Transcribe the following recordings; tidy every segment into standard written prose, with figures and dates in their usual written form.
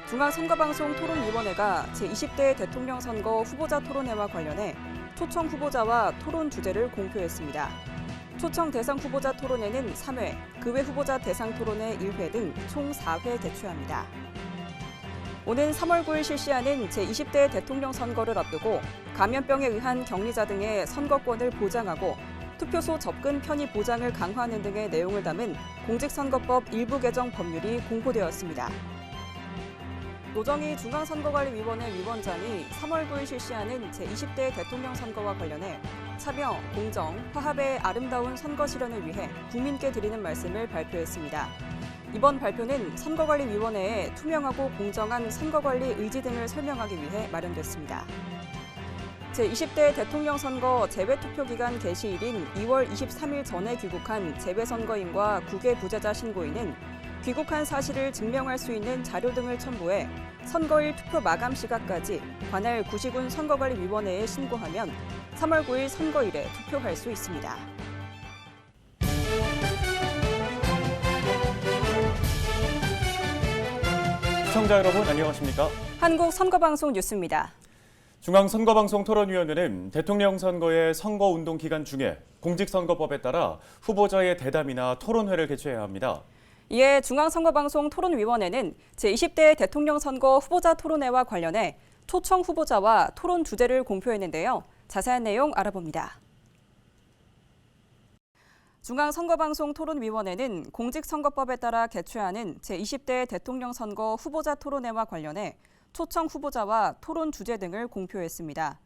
중앙선거방송 토론위원회가 제20대 대통령 선거 후보자 토론회와 관련해 초청 후보자와 토론 주제를 공표했습니다. 초청 대상 후보자 토론회는 3회, 그 외 후보자 대상 토론회 1회 등 총 4회 개최합니다. 오는 3월 9일 실시하는 제20대 대통령 선거를 앞두고 감염병에 의한 격리자 등의 선거권을 보장하고 투표소 접근 편의 보장을 강화하는 등의 내용을 담은 공직선거법 일부 개정 법률이 공포되었습니다. 노정희 중앙선거관리위원회 위원장이 3월 9일 실시하는 제20대 대통령 선거와 관련해 참여, 공정, 화합의 아름다운 선거 실현을 위해 국민께 드리는 말씀을 발표했습니다. 이번 발표는 선거관리위원회의 투명하고 공정한 선거관리 의지 등을 설명하기 위해 마련됐습니다. 제20대 대통령 선거 재외투표기간 개시일인 2월 23일 전에 귀국한 재외선거인과 국외 부재자 신고인은 귀국한 사실을 증명할 수 있는 자료 등을 첨부해 선거일 투표 마감 시각까지 관할 구시군 선거관리위원회에 신고하면 3월 9일 선거일에 투표할 수 있습니다. 시청자 여러분 안녕하십니까? 한국선거방송 뉴스입니다. 중앙선거방송 토론위원회는 대통령 선거의 선거운동 기간 중에 공직선거법에 따라 후보자의 대담이나 토론회를 개최해야 합니다. 이에 중앙선거방송 토론위원회는 제20대 대통령 선거 후보자 토론회와 관련해 초청 후보자와 토론 주제를 공표했는데요. 자세한 내용 알아봅니다. 중앙선거방송 토론위원회는 공직선거법에 따라 개최하는 제20대 대통령 선거 후보자 토론회와 관련해 초청 후보자와 토론 주제 등을 공표했습니다.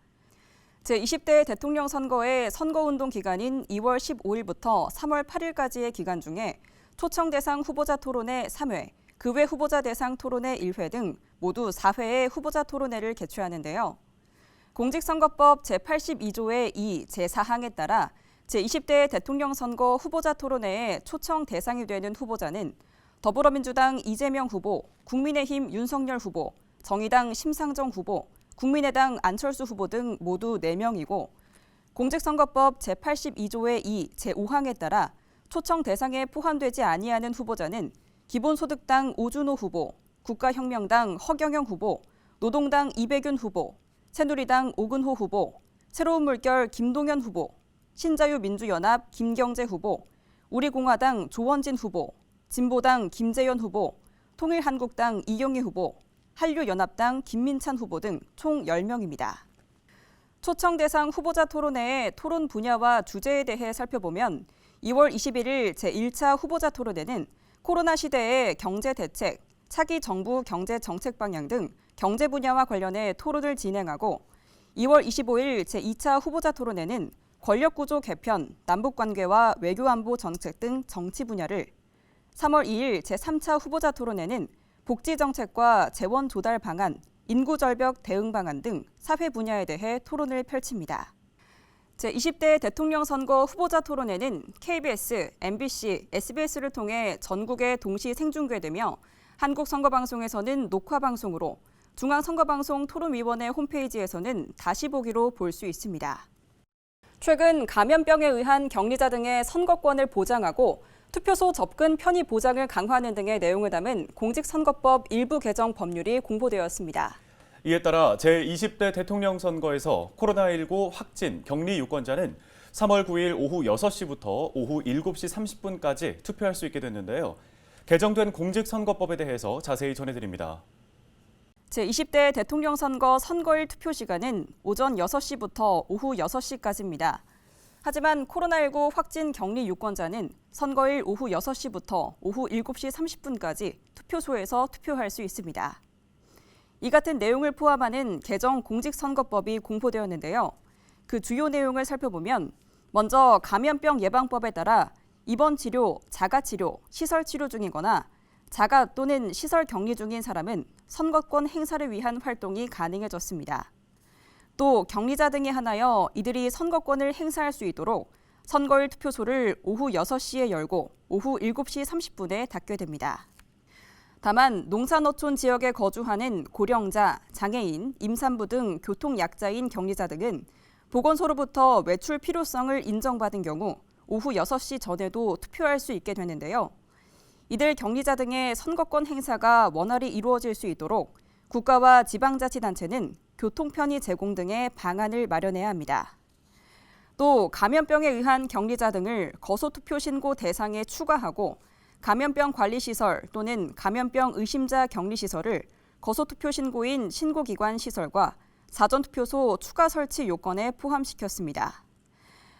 제20대 대통령 선거의 선거운동 기간인 2월 15일부터 3월 8일까지의 기간 중에 초청 대상 후보자 토론회 3회, 그 외 후보자 대상 토론회 1회 등 모두 4회의 후보자 토론회를 개최하는데요. 공직선거법 제82조의 2 제4항에 따라 제20대 대통령 선거 후보자 토론회에 초청 대상이 되는 후보자는 더불어민주당 이재명 후보, 국민의힘 윤석열 후보, 정의당 심상정 후보, 국민의당 안철수 후보 등 모두 4명이고 공직선거법 제82조의 2 제5항에 따라 초청 대상에 포함되지 아니하는 후보자는 기본소득당 오준호 후보, 국가혁명당 허경영 후보, 노동당 이백윤 후보, 새누리당 오근호 후보, 새로운 물결 김동연 후보, 신자유민주연합 김경재 후보, 우리공화당 조원진 후보, 진보당 김재현 후보, 통일한국당 이경희 후보, 한류연합당 김민찬 후보 등 총 10명입니다. 초청 대상 후보자 토론회의 토론 분야와 주제에 대해 살펴보면 2월 21일 제1차 후보자 토론회는 코로나 시대의 경제 대책, 차기 정부 경제 정책 방향 등 경제 분야와 관련해 토론을 진행하고 2월 25일 제2차 후보자 토론회는 권력구조 개편, 남북관계와 외교안보 정책 등 정치 분야를 3월 2일 제3차 후보자 토론회는 복지정책과 재원 조달 방안, 인구절벽 대응 방안 등 사회 분야에 대해 토론을 펼칩니다. 제20대 대통령 선거 후보자 토론회는 KBS, MBC, SBS를 통해 전국에 동시 생중계되며 한국선거방송에서는 녹화방송으로 중앙선거방송 토론위원회 홈페이지에서는 다시 보기로 볼 수 있습니다. 최근 감염병에 의한 격리자 등의 선거권을 보장하고 투표소 접근 편의 보장을 강화하는 등의 내용을 담은 공직선거법 일부 개정 법률이 공보되었습니다. 이에 따라 제20대 대통령 선거에서 코로나19 확진 격리 유권자는 3월 9일 오후 6시부터 오후 7시 30분까지 투표할 수 있게 됐는데요. 개정된 공직선거법에 대해서 자세히 전해드립니다. 제20대 대통령 선거 선거일 투표 시간은 오전 6시부터 오후 6시까지입니다. 하지만 코로나19 확진 격리 유권자는 선거일 오후 6시부터 오후 7시 30분까지 투표소에서 투표할 수 있습니다. 이 같은 내용을 포함하는 개정 공직선거법이 공포되었는데요. 그 주요 내용을 살펴보면 먼저 감염병 예방법에 따라 입원 치료, 자가 치료, 시설 치료 중이거나 자가 또는 시설 격리 중인 사람은 선거권 행사를 위한 활동이 가능해졌습니다. 또 격리자 등에 한하여 이들이 선거권을 행사할 수 있도록 선거일 투표소를 오후 6시에 열고 오후 7시 30분에 닫게 됩니다. 다만 농산어촌 지역에 거주하는 고령자, 장애인, 임산부 등 교통약자인 격리자 등은 보건소로부터 외출 필요성을 인정받은 경우 오후 6시 전에도 투표할 수 있게 되는데요. 이들 격리자 등의 선거권 행사가 원활히 이루어질 수 있도록 국가와 지방자치단체는 교통편의 제공 등의 방안을 마련해야 합니다. 또 감염병에 의한 격리자 등을 거소투표 신고 대상에 추가하고 감염병 관리시설 또는 감염병 의심자 격리시설을 거소투표 신고인 신고기관 시설과 사전투표소 추가 설치 요건에 포함시켰습니다.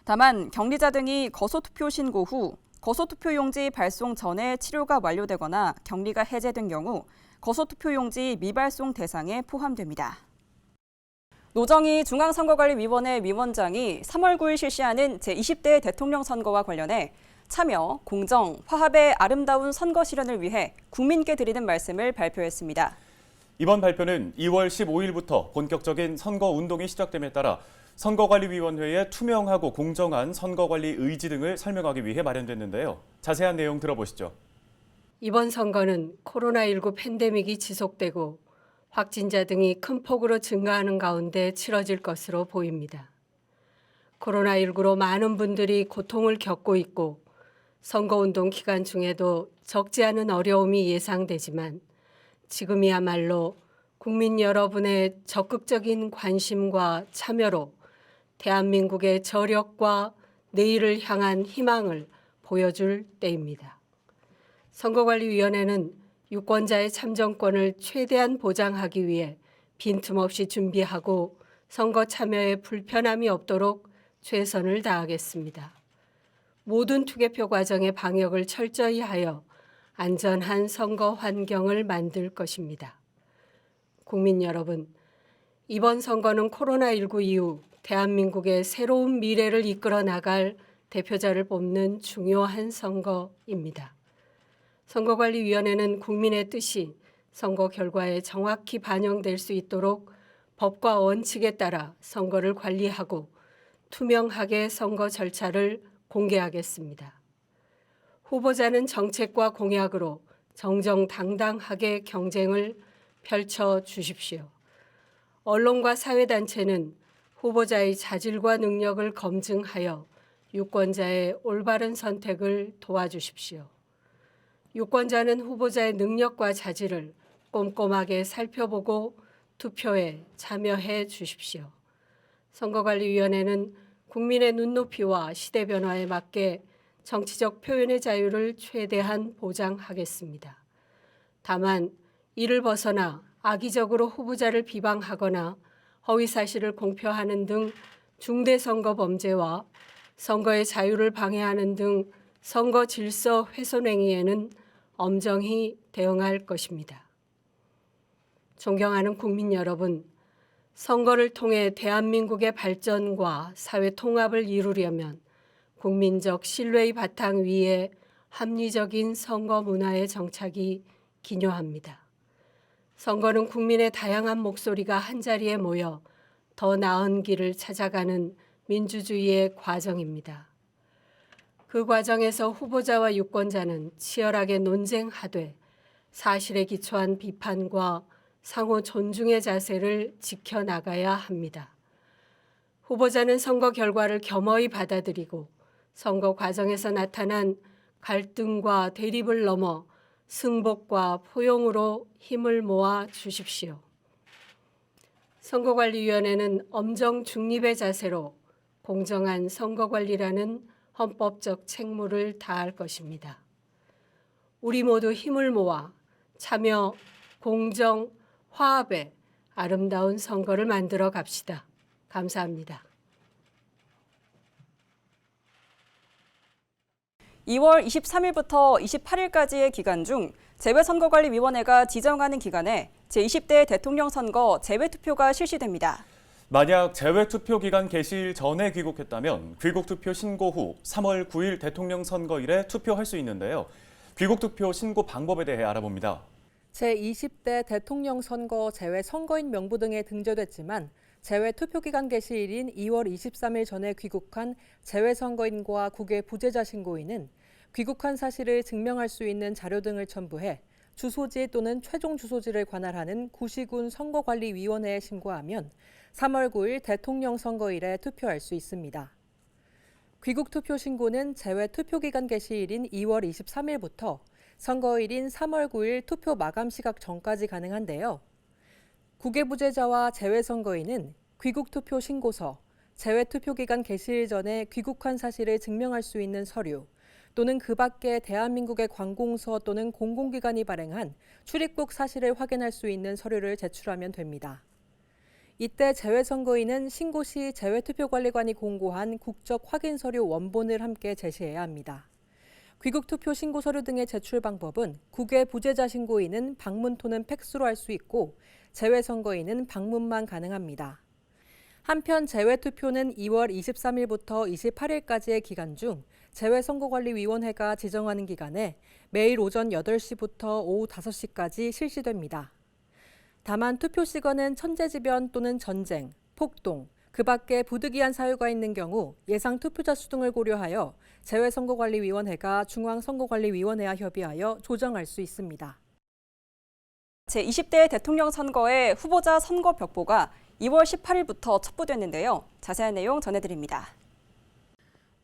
다만 격리자 등이 거소투표 신고 후 거소투표용지 발송 전에 치료가 완료되거나 격리가 해제된 경우 거소투표용지 미발송 대상에 포함됩니다. 노정희 중앙선거관리위원회 위원장이 3월 9일 실시하는 제20대 대통령 선거와 관련해 참여, 공정, 화합의 아름다운 선거 실현을 위해 국민께 드리는 말씀을 발표했습니다. 이번 발표는 2월 15일부터 본격적인 선거 운동이 시작됨에 따라 선거관리위원회의 투명하고 공정한 선거관리 의지 등을 설명하기 위해 마련됐는데요. 자세한 내용 들어보시죠. 이번 선거는 코로나19 팬데믹이 지속되고 확진자 등이 큰 폭으로 증가하는 가운데 치러질 것으로 보입니다. 코로나19로 많은 분들이 고통을 겪고 있고 선거운동 기간 중에도 적지 않은 어려움이 예상되지만 지금이야말로 국민 여러분의 적극적인 관심과 참여로 대한민국의 저력과 내일을 향한 희망을 보여줄 때입니다. 선거관리위원회는 유권자의 참정권을 최대한 보장하기 위해 빈틈없이 준비하고 선거 참여에 불편함이 없도록 최선을 다하겠습니다. 모든 투개표 과정의 방역을 철저히 하여 안전한 선거 환경을 만들 것입니다. 국민 여러분, 이번 선거는 코로나19 이후 대한민국의 새로운 미래를 이끌어 나갈 대표자를 뽑는 중요한 선거입니다. 선거관리위원회는 국민의 뜻이 선거 결과에 정확히 반영될 수 있도록 법과 원칙에 따라 선거를 관리하고 투명하게 선거 절차를 공개하겠습니다. 후보자는 정책과 공약으로 정정당당하게 경쟁을 펼쳐 주십시오. 언론과 사회단체는 후보자의 자질과 능력을 검증하여 유권자의 올바른 선택을 도와주십시오. 유권자는 후보자의 능력과 자질을 꼼꼼하게 살펴보고 투표에 참여해 주십시오. 선거관리위원회는 국민의 눈높이와 시대 변화에 맞게 정치적 표현의 자유를 최대한 보장하겠습니다. 다만 이를 벗어나 악의적으로 후보자를 비방하거나 허위사실을 공표하는 등 중대선거 범죄와 선거의 자유를 방해하는 등 선거 질서 훼손 행위에는 엄정히 대응할 것입니다. 존경하는 국민 여러분, 선거를 통해 대한민국의 발전과 사회 통합을 이루려면 국민적 신뢰의 바탕 위에 합리적인 선거 문화의 정착이 기요합니다. 선거는 국민의 다양한 목소리가 한자리에 모여 더 나은 길을 찾아가는 민주주의의 과정입니다. 그 과정에서 후보자와 유권자는 치열하게 논쟁하되 사실에 기초한 비판과 상호 존중의 자세를 지켜나가야 합니다. 후보자는 선거 결과를 겸허히 받아들이고 선거 과정에서 나타난 갈등과 대립을 넘어 승복과 포용으로 힘을 모아 주십시오. 선거관리위원회는 엄정 중립의 자세로 공정한 선거관리라는 헌법적 책무를 다할 것입니다. 우리 모두 힘을 모아 참여, 공정, 화합의 아름다운 선거를 만들어 갑시다. 감사합니다. 2월 23일부터 28일까지의 기간 중 재외선거관리위원회가 지정하는 기간에 제20대 대통령 선거 재외투표가 실시됩니다. 만약 재외투표 기간 개시일 전에 귀국했다면 귀국투표 신고 후 3월 9일 대통령 선거일에 투표할 수 있는데요. 귀국투표 신고 방법에 대해 알아봅니다. 제20대 대통령 선거 재외 선거인 명부 등에 등재됐지만 재외 투표기간 개시일인 2월 23일 전에 귀국한 재외 선거인과 국외 부재자 신고인은 귀국한 사실을 증명할 수 있는 자료 등을 첨부해 주소지 또는 최종 주소지를 관할하는 구시군 선거관리위원회에 신고하면 3월 9일 대통령 선거일에 투표할 수 있습니다. 귀국 투표 신고는 재외 투표기간 개시일인 2월 23일부터 선거일인 3월 9일 투표 마감 시각 전까지 가능한데요. 국외부재자와 재외선거인은 귀국투표 신고서, 재외투표기간 개시일 전에 귀국한 사실을 증명할 수 있는 서류, 또는 그 밖에 대한민국의 관공서 또는 공공기관이 발행한 출입국 사실을 확인할 수 있는 서류를 제출하면 됩니다. 이때 재외선거인은 신고 시 재외투표관리관이 공고한 국적 확인 서류 원본을 함께 제시해야 합니다. 귀국투표 신고서류 등의 제출 방법은 국외부재자 신고인은 방문 또는 팩스로 할 수 있고 재외선거인은 방문만 가능합니다. 한편 재외투표는 2월 23일부터 28일까지의 기간 중 재외선거관리위원회가 지정하는 기간에 매일 오전 8시부터 오후 5시까지 실시됩니다. 다만 투표 시간은 천재지변 또는 전쟁, 폭동, 그 밖에 부득이한 사유가 있는 경우 예상 투표자 수 등을 고려하여 재외선거관리위원회가 중앙선거관리위원회와 협의하여 조정할 수 있습니다. 제20대 대통령 선거의 후보자 선거 벽보가 2월 18일부터 첩부됐는데요. 자세한 내용 전해드립니다.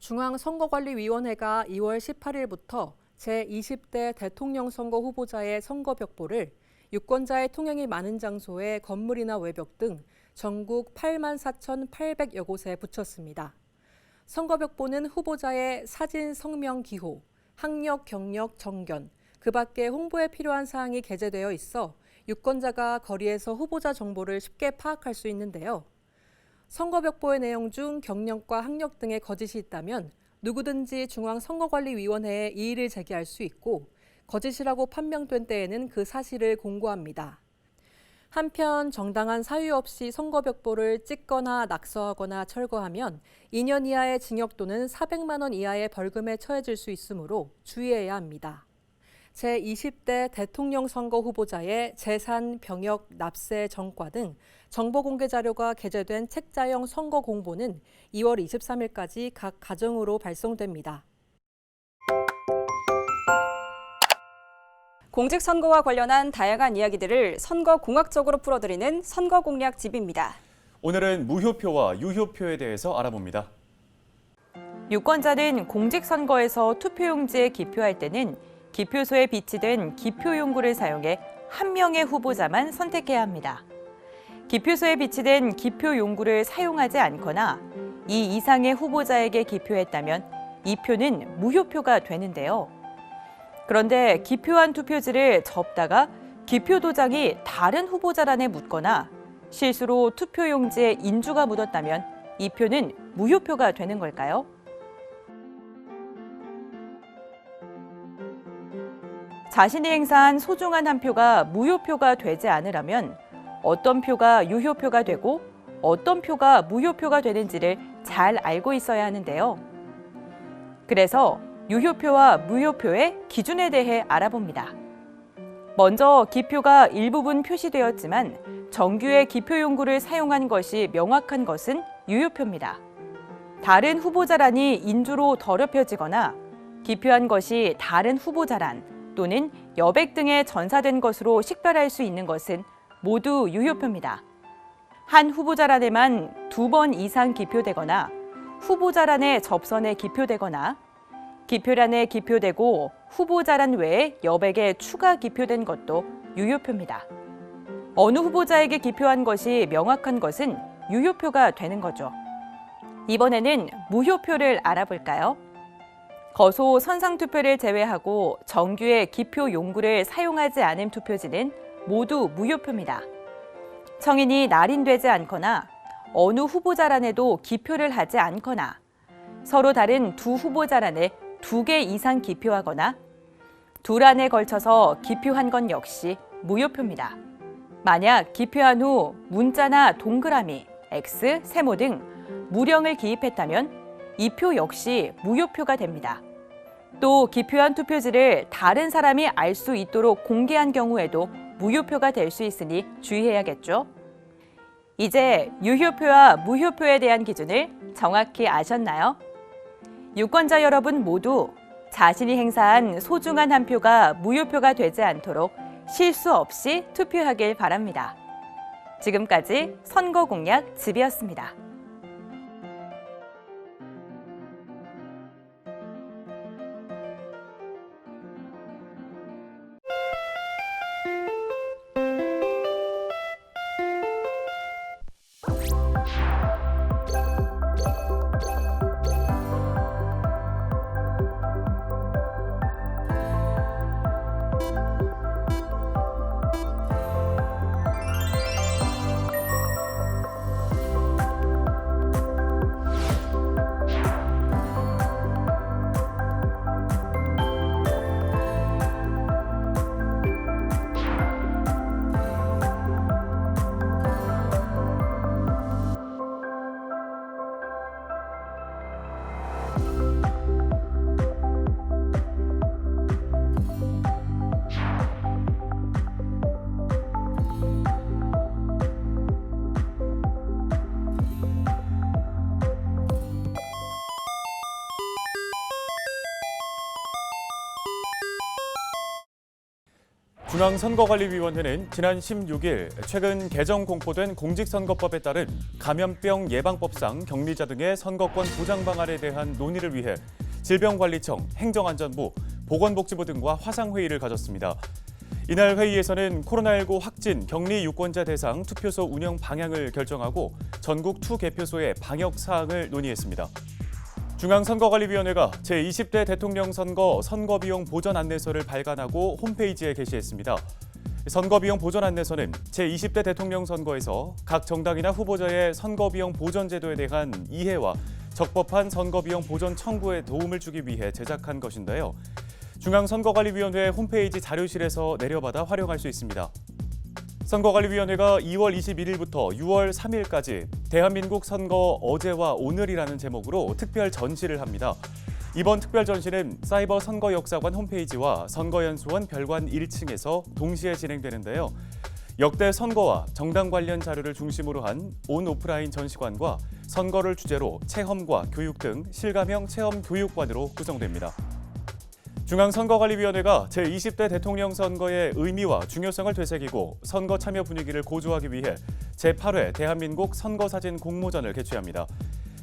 중앙선거관리위원회가 2월 18일부터 제20대 대통령 선거 후보자의 선거 벽보를 유권자의 통행이 많은 장소에 건물이나 외벽 등 전국 84,800여 곳에 붙였습니다. 선거벽보는 후보자의 사진, 성명, 기호, 학력, 경력, 정견, 그 밖에 홍보에 필요한 사항이 게재되어 있어 유권자가 거리에서 후보자 정보를 쉽게 파악할 수 있는데요. 선거벽보의 내용 중 경력과 학력 등의 거짓이 있다면 누구든지 중앙선거관리위원회에 이의를 제기할 수 있고 거짓이라고 판명된 때에는 그 사실을 공고합니다. 한편 정당한 사유 없이 선거벽보를 찍거나 낙서하거나 철거하면 2년 이하의 징역 또는 400만 원 이하의 벌금에 처해질 수 있으므로 주의해야 합니다. 제20대 대통령 선거 후보자의 재산, 병역, 납세, 정과 등 정보 공개 자료가 게재된 책자형 선거 공보는 2월 23일까지 각 가정으로 발송됩니다. 공직선거와 관련한 다양한 이야기들을 선거공학적으로 풀어드리는 선거공략집입니다. 오늘은 무효표와 유효표에 대해서 알아봅니다. 유권자는 공직선거에서 투표용지에 기표할 때는 기표소에 비치된 기표용구를 사용해 한 명의 후보자만 선택해야 합니다. 기표소에 비치된 기표용구를 사용하지 않거나 이 이상의 후보자에게 기표했다면 이 표는 무효표가 되는데요. 그런데 기표한 투표지를 접다가 기표 도장이 다른 후보자란에 묻거나 실수로 투표용지에 인주가 묻었다면 이 표는 무효표가 되는 걸까요? 자신이 행사한 소중한 한 표가 무효표가 되지 않으려면 어떤 표가 유효표가 되고 어떤 표가 무효표가 되는지를 잘 알고 있어야 하는데요. 그래서 유효표와 무효표의 기준에 대해 알아봅니다. 먼저 기표가 일부분 표시되었지만 정규의 기표용구를 사용한 것이 명확한 것은 유효표입니다. 다른 후보자란이 인주로 더럽혀지거나 기표한 것이 다른 후보자란 또는 여백 등에 전사된 것으로 식별할 수 있는 것은 모두 유효표입니다. 한 후보자란에만 2번 이상 기표되거나 후보자란의 접선에 기표되거나 기표란에 기표되고 후보자란 외에 여백에 추가 기표된 것도 유효표입니다. 어느 후보자에게 기표한 것이 명확한 것은 유효표가 되는 거죠. 이번에는 무효표를 알아볼까요? 거소 선상투표를 제외하고 정규의 기표 용구를 사용하지 않은 투표지는 모두 무효표입니다. 청인이 날인되지 않거나 어느 후보자란에도 기표를 하지 않거나 서로 다른 두 후보자란에 2개 이상 기표하거나 두 란에 걸쳐서 기표한 건 역시 무효표입니다. 만약 기표한 후 문자나 동그라미, X, 세모 등 무령을 기입했다면 이 표 역시 무효표가 됩니다. 또 기표한 투표지를 다른 사람이 알 수 있도록 공개한 경우에도 무효표가 될 수 있으니 주의해야겠죠. 이제 유효표와 무효표에 대한 기준을 정확히 아셨나요? 유권자 여러분 모두 자신이 행사한 소중한 한 표가 무효표가 되지 않도록 실수 없이 투표하길 바랍니다. 지금까지 선거공략집이었습니다. 중앙선거관리위원회는 지난 16일 최근 개정 공포된 공직선거법에 따른 감염병 예방법상 격리자 등의 선거권 보장 방안에 대한 논의를 위해 질병관리청, 행정안전부, 보건복지부 등과 화상회의를 가졌습니다. 이날 회의에서는 코로나19 확진 격리 유권자 대상 투표소 운영 방향을 결정하고 전국 투개표소의 방역 사항을 논의했습니다. 중앙선거관리위원회가 제20대 대통령 선거 선거비용 보전 안내서를 발간하고 홈페이지에 게시했습니다. 선거비용 보전 안내서는 제20대 대통령 선거에서 각 정당이나 후보자의 선거비용 보전 제도에 대한 이해와 적법한 선거비용 보전 청구에 도움을 주기 위해 제작한 것인데요. 중앙선거관리위원회 홈페이지 자료실에서 내려받아 활용할 수 있습니다. 선거관리위원회가 2월 21일부터 6월 3일까지 대한민국 선거 어제와 오늘이라는 제목으로 특별 전시를 합니다. 이번 특별 전시는 사이버 선거역사관 홈페이지와 선거연수원 별관 1층에서 동시에 진행되는데요. 역대 선거와 정당 관련 자료를 중심으로 한 온 오프라인 전시관과 선거를 주제로 체험과 교육 등 실감형 체험 교육관으로 구성됩니다. 중앙선거관리위원회가 제20대 대통령 선거의 의미와 중요성을 되새기고 선거 참여 분위기를 고조하기 위해 제8회 대한민국 선거사진 공모전을 개최합니다.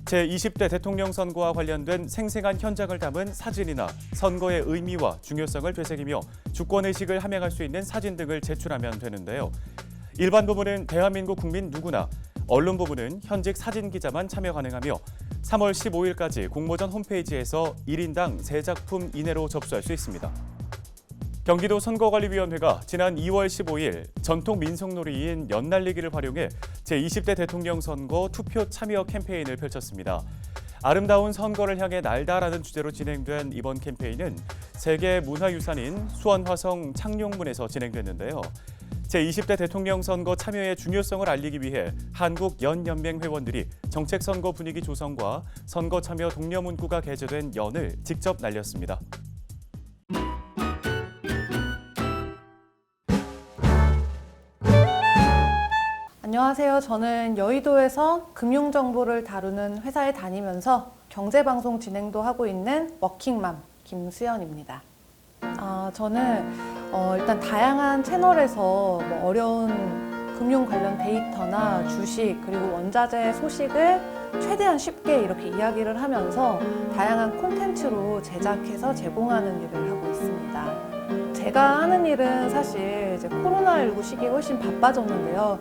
제20대 대통령 선거와 관련된 생생한 현장을 담은 사진이나 선거의 의미와 중요성을 되새기며 주권의식을 함양할 수 있는 사진 등을 제출하면 되는데요. 일반 부문은 대한민국 국민 누구나, 언론 부문은 현직 사진기자만 참여 가능하며 3월 15일까지 공모전 홈페이지에서 1인당 3작품 이내로 접수할 수 있습니다. 경기도 선거관리위원회가 지난 2월 15일 전통 민속놀이인 연날리기를 활용해 제20대 대통령 선거 투표 참여 캠페인을 펼쳤습니다. 아름다운 선거를 향해 날다라는 주제로 진행된 이번 캠페인은 세계 문화유산인 수원화성 창룡문에서 진행됐는데요. 제20대 대통령 선거 참여의 중요성을 알리기 위해 한국연연맹 회원들이 정책 선거 분위기 조성과 선거 참여 독려 문구가 게재된 연을 직접 날렸습니다. 안녕하세요. 저는 여의도에서 금융정보를 다루는 회사에 다니면서 경제방송 진행도 하고 있는 워킹맘 김수연입니다. 저는 일단 다양한 채널에서 어려운 금융 관련 데이터나 주식 그리고 원자재 소식을 최대한 쉽게 이렇게 이야기를 하면서 다양한 콘텐츠로 제작해서 제공하는 일을 하고 있습니다. 제가 하는 일은 사실 이제 코로나19 시기에 훨씬 바빠졌는데요.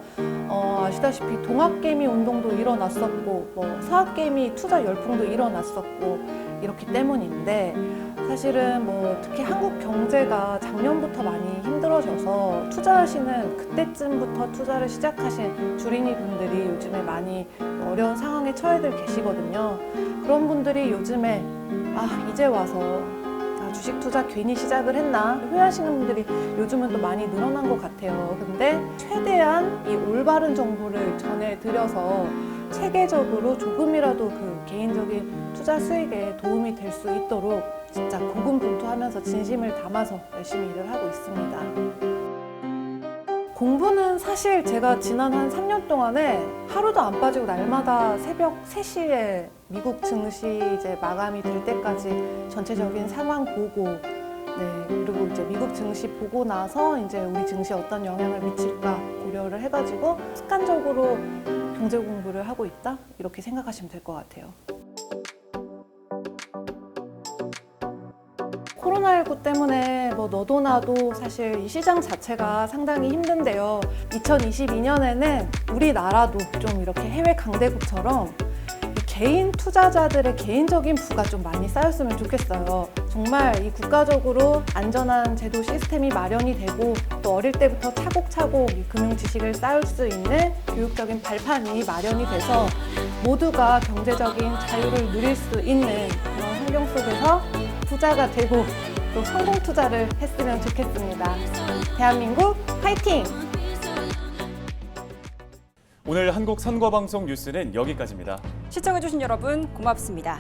아시다시피 동학개미 운동도 일어났었고 서학개미 투자 열풍도 일어났었고 이렇기 때문인데 사실은 특히 한국 경제가 작년부터 많이 힘들어져서 투자하시는 그때쯤부터 투자를 시작하신 주린이 분들이 요즘에 많이 어려운 상황에 처해들 계시거든요. 그런 분들이 요즘에 이제 와서 주식 투자 괜히 시작을 했나 후회하시는 분들이 요즘은 또 많이 늘어난 것 같아요. 근데 최대한 이 올바른 정보를 전해드려서 체계적으로 조금이라도 그 개인적인 투자 수익에 도움이 될 수 있도록 진짜 고군분투하면서 진심을 담아서 열심히 일을 하고 있습니다. 공부는 사실 제가 지난 한 3년 동안에 하루도 안 빠지고 날마다 새벽 3시에 미국 증시 이제 마감이 될 때까지 전체적인 상황 보고 그리고 이제 미국 증시 보고 나서 이제 우리 증시에 어떤 영향을 미칠까 고려를 해가지고 습관적으로 경제 공부를 하고 있다 이렇게 생각하시면 될 것 같아요. 코로나19 때문에 너도 나도 사실 이 시장 자체가 상당히 힘든데요. 2022년에는 우리나라도 좀 이렇게 해외 강대국처럼 개인 투자자들의 개인적인 부가 좀 많이 쌓였으면 좋겠어요. 정말 이 국가적으로 안전한 제도 시스템이 마련이 되고 또 어릴 때부터 차곡차곡 이 금융 지식을 쌓을 수 있는 교육적인 발판이 마련이 돼서 모두가 경제적인 자유를 누릴 수 있는 그런 환경 속에서 부자가 되고 또 성공 투자를 했으면 좋겠습니다. 대한민국 화이팅! 오늘 한국 선거방송 뉴스는 여기까지입니다. 시청해주신 여러분 고맙습니다.